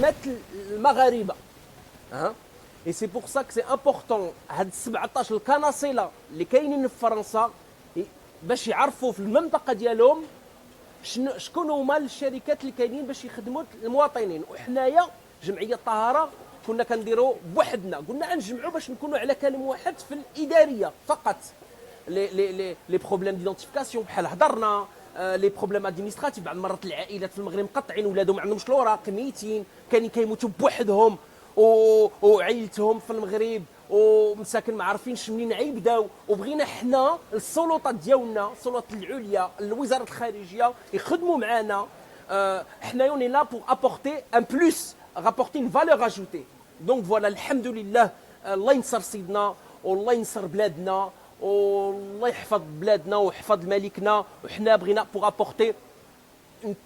كلمات المغاربه. Et c'est pour ça que c'est important هاد 17 الكناصله اللي كاينين في فرنسا باش يعرفوا في المنطقه ديالهم شكون هما الشركات اللي كاينين باش يخدموا المواطنين. وحنايا جمعيه الطهاره كنا كنديروا بوحدنا، قلنا نجمعوا باش نكونوا على كلام واحد في الاداريه فقط. لي بروبليم ديدونتيفيكاسيون بحال هضرنا، لي بروبليم ادمينستراتيف. بعض المرات العائلات في المغرب مقطعين ولادهم ما عندهمش الوراق، ميتين، كاينين كيموتوا بوحدهم وعيلتهم في المغرب ومساكن ما عارفينش منين غيبداو. وبغينا حنا السلطات ديالنا، السلطات العليا، وزاره الخارجيه يخدموا معنا. حنا اوني لا بور ابورتي ان بلوس، rapporter une valeur ajoutée. Donc voilà, alhamdoulilah, Allah ينصر سيدنا والله ينصر بلادنا والله يحفظ بلادنا ويحفظ ملكنا. وحنا بغينا pour apporter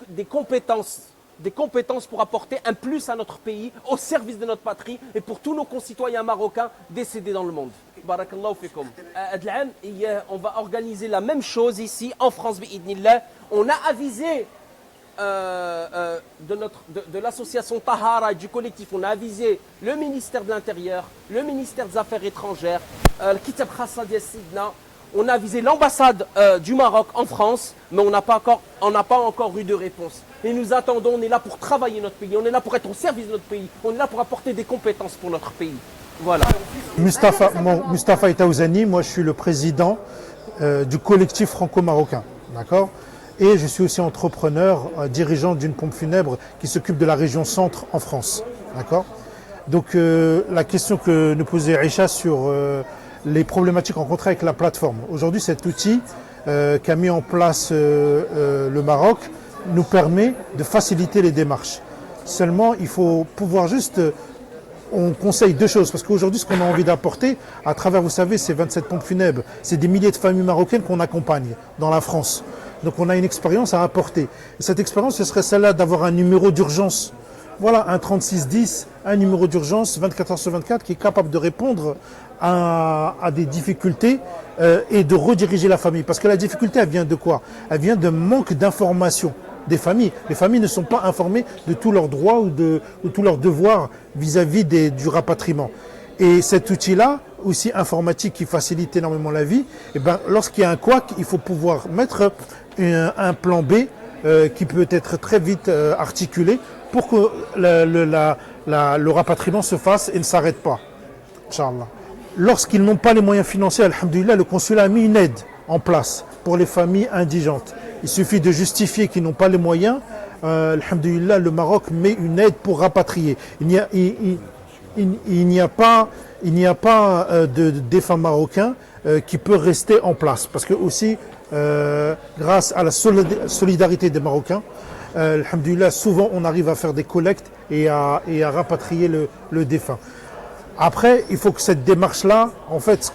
des compétences pour apporter un plus à notre pays, au service de notre patrie et pour tous nos concitoyens marocains décédés dans le monde. Barakallahu fikum. On va organiser la même chose ici en France, bi'idnillah. On a avisé de l'association Tahara et du collectif, on a avisé le ministère de l'Intérieur, le ministère des Affaires étrangères, le Kitab Khassa Dia Sidna, on a avisé l'ambassade du Maroc en France, mais on n'a pas encore eu de réponse. Et nous attendons, on est là pour travailler notre pays, on est là pour être au service de notre pays, on est là pour apporter des compétences pour notre pays. Voilà. Mustapha Itaouzani, moi je suis le président du collectif franco-marocain, d'accord ? Et je suis aussi entrepreneur, dirigeant d'une pompe funèbre qui s'occupe de la région centre en France. D'accord ? Donc la question que nous posait Aïcha sur les problématiques rencontrées avec la plateforme. Aujourd'hui, cet outil qu'a mis en place le Maroc nous permet de faciliter les démarches. Seulement, il faut pouvoir juste... On conseille deux choses, parce qu'aujourd'hui, ce qu'on a envie d'apporter, à travers, vous savez, ces 27 pompes funèbres, c'est des milliers de familles marocaines qu'on accompagne dans la France. Donc on a une expérience à apporter. Et cette expérience, ce serait celle-là d'avoir un numéro d'urgence. Voilà, un 3610, un numéro d'urgence 24 heures sur 24 qui est capable de répondre à des difficultés et de rediriger la famille. Parce que la difficulté, elle vient de quoi? Elle vient d'un manque d'information des familles. Les familles ne sont pas informées de tous leurs droits ou de tous leurs devoirs vis-à-vis du rapatriement. Et cet outil-là, aussi informatique qui facilite énormément la vie, et ben, lorsqu'il y a un couac, il faut pouvoir mettre un plan B qui peut être très vite articulé pour que le rapatriement se fasse et ne s'arrête pas. Inch'Allah. Lorsqu'ils n'ont pas les moyens financiers, alhamdoulilah, le consulat a mis une aide en place pour les familles indigentes. Il suffit de justifier qu'ils n'ont pas les moyens. Alhamdoulilah, le Maroc met une aide pour rapatrier. Il n'y a pas de défunt marocain qui peut rester en place. Parce que aussi, grâce à la solidarité des Marocains, alhamdoulilah, souvent on arrive à faire des collectes et à rapatrier le défunt. Après, il faut que cette démarche-là, en fait, ce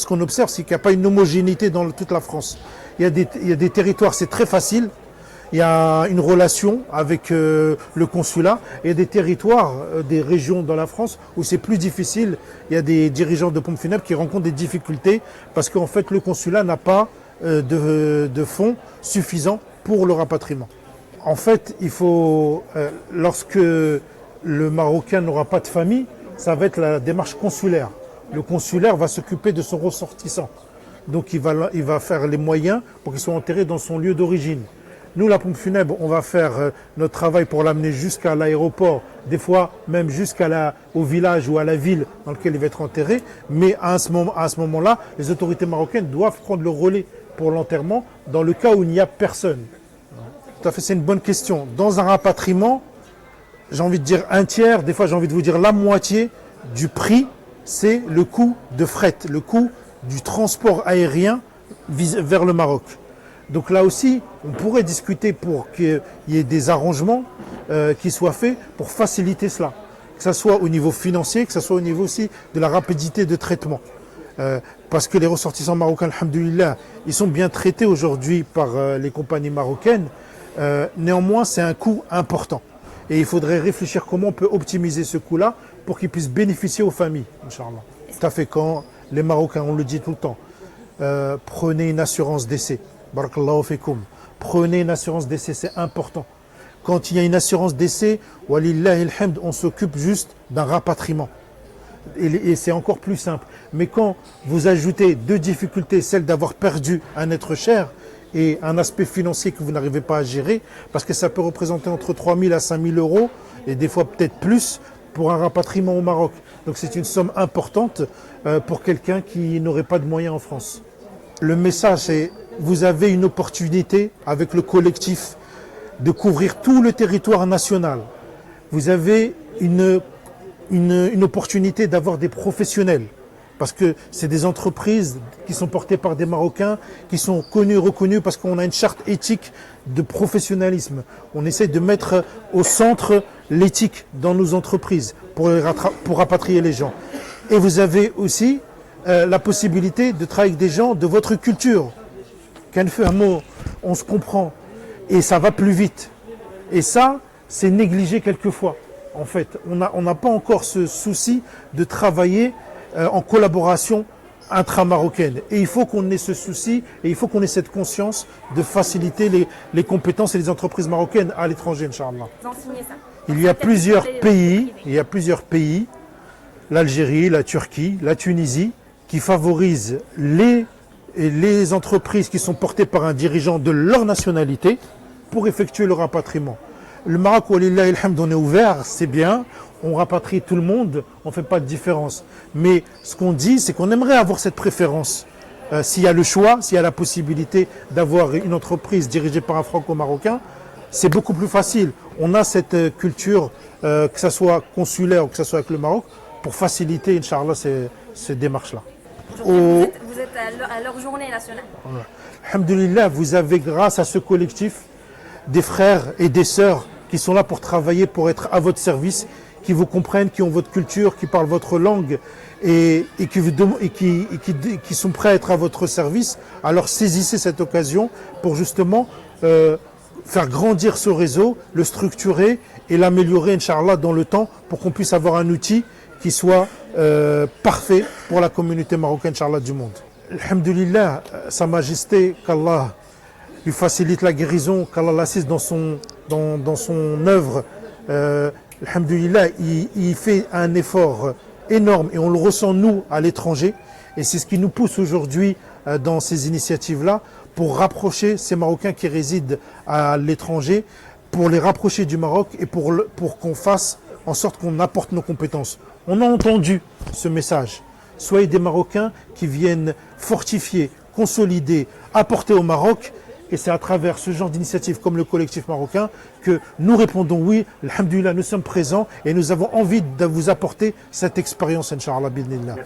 qu'on observe, c'est qu'il n'y a pas une homogénéité dans toute la France. Il y a des territoires, c'est très facile. Il y a une relation avec le consulat. Et il y a des territoires, des régions dans la France où c'est plus difficile. Il y a des dirigeants de pompes funèbres qui rencontrent des difficultés parce qu'en fait, le consulat n'a pas de fonds suffisants pour le rapatriement. En fait, il faut, lorsque le Marocain n'aura pas de famille, ça va être la démarche consulaire. Le consulaire va s'occuper de son ressortissant. Donc il va faire les moyens pour qu'il soit enterré dans son lieu d'origine. Nous, la pompe funèbre, on va faire notre travail pour l'amener jusqu'à l'aéroport, des fois même au village ou à la ville dans lequel il va être enterré. Mais à ce moment-là, les autorités marocaines doivent prendre le relais pour l'enterrement dans le cas où il n'y a personne. Tout à fait, c'est une bonne question. Dans un rapatriement, j'ai envie de dire un tiers, des fois j'ai envie de vous dire la moitié du prix, c'est le coût de fret, le coût du transport aérien vers le Maroc. Donc là aussi, on pourrait discuter pour qu'il y ait des arrangements qui soient faits pour faciliter cela. Que ce soit au niveau financier, que ce soit au niveau aussi de la rapidité de traitement. Parce que les ressortissants marocains, alhamdoulilah, ils sont bien traités aujourd'hui par les compagnies marocaines. Néanmoins, c'est un coût important. Et il faudrait réfléchir comment on peut optimiser ce coût-là pour qu'il puisse bénéficier aux familles, Inch'Allah. Tout à fait, quand les Marocains, on le dit tout le temps, prenez une assurance décès. Barakallahu fikoum. Prenez une assurance décès, c'est important. Quand il y a une assurance décès, walillahi alhamd, on s'occupe juste d'un rapatriement. Et c'est encore plus simple. Mais quand vous ajoutez deux difficultés, celle d'avoir perdu un être cher et un aspect financier que vous n'arrivez pas à gérer, parce que ça peut représenter entre 3 000 à 5 000 euros, et des fois peut-être plus, pour un rapatriement au Maroc. Donc c'est une somme importante pour quelqu'un qui n'aurait pas de moyens en France. Le message, c'est vous avez une opportunité avec le collectif de couvrir tout le territoire national. Vous avez une opportunité d'avoir des professionnels. Parce que c'est des entreprises qui sont portées par des Marocains, qui sont connus, reconnus, parce qu'on a une charte éthique de professionnalisme. On essaie de mettre au centre l'éthique dans nos entreprises pour rapatrier les gens. Et vous avez aussi la possibilité de travailler avec des gens de votre culture. Qu'un fait un mot, on se comprend. Et ça va plus vite. Et ça, c'est négligé quelquefois. En fait, on n'a pas encore ce souci de travailler en collaboration intra-marocaine. Et il faut qu'on ait ce souci et il faut qu'on ait cette conscience de faciliter les compétences et les entreprises marocaines à l'étranger, Inch'Allah. Il y a plusieurs pays, l'Algérie, la Turquie, la Tunisie, qui favorisent les entreprises qui sont portées par un dirigeant de leur nationalité pour effectuer le rapatriement. Le Maroc, walillahi alhamd, on est ouvert, c'est bien, on rapatrie tout le monde, on ne fait pas de différence. Mais ce qu'on dit, c'est qu'on aimerait avoir cette préférence. S'il y a le choix, s'il y a la possibilité d'avoir une entreprise dirigée par un franco-marocain, c'est beaucoup plus facile. On a cette culture, que ce soit consulaire ou que ce soit avec le Maroc, pour faciliter, Inch'Allah, ces démarches-là. Vous êtes à leur journée nationale. Alhamdulillah, vous avez, grâce à ce collectif, des frères et des sœurs qui sont là pour travailler, pour être à votre service, qui vous comprennent, qui ont votre culture, qui parlent votre langue et qui sont prêts à être à votre service. Alors saisissez cette occasion pour justement faire grandir ce réseau, le structurer et l'améliorer, Inch'Allah, dans le temps pour qu'on puisse avoir un outil qui soit parfait pour la communauté marocaine, Inch'Allah, du monde. Alhamdulillah, Sa Majesté, qu'Allah lui facilite la guérison, qu'Allah l'assiste dans son œuvre. Alhamdulillah, il fait un effort énorme et on le ressent nous à l'étranger. Et c'est ce qui nous pousse aujourd'hui dans ces initiatives-là pour rapprocher ces Marocains qui résident à l'étranger, pour les rapprocher du Maroc et pour qu'on fasse en sorte qu'on apporte nos compétences. On a entendu ce message. Soyez des Marocains qui viennent fortifier, consolider, apporter au Maroc. Et c'est à travers ce genre d'initiative comme le collectif marocain que nous répondons oui, alhamdulillah, nous sommes présents et nous avons envie de vous apporter cette expérience, Inch'Allah, bidnillah.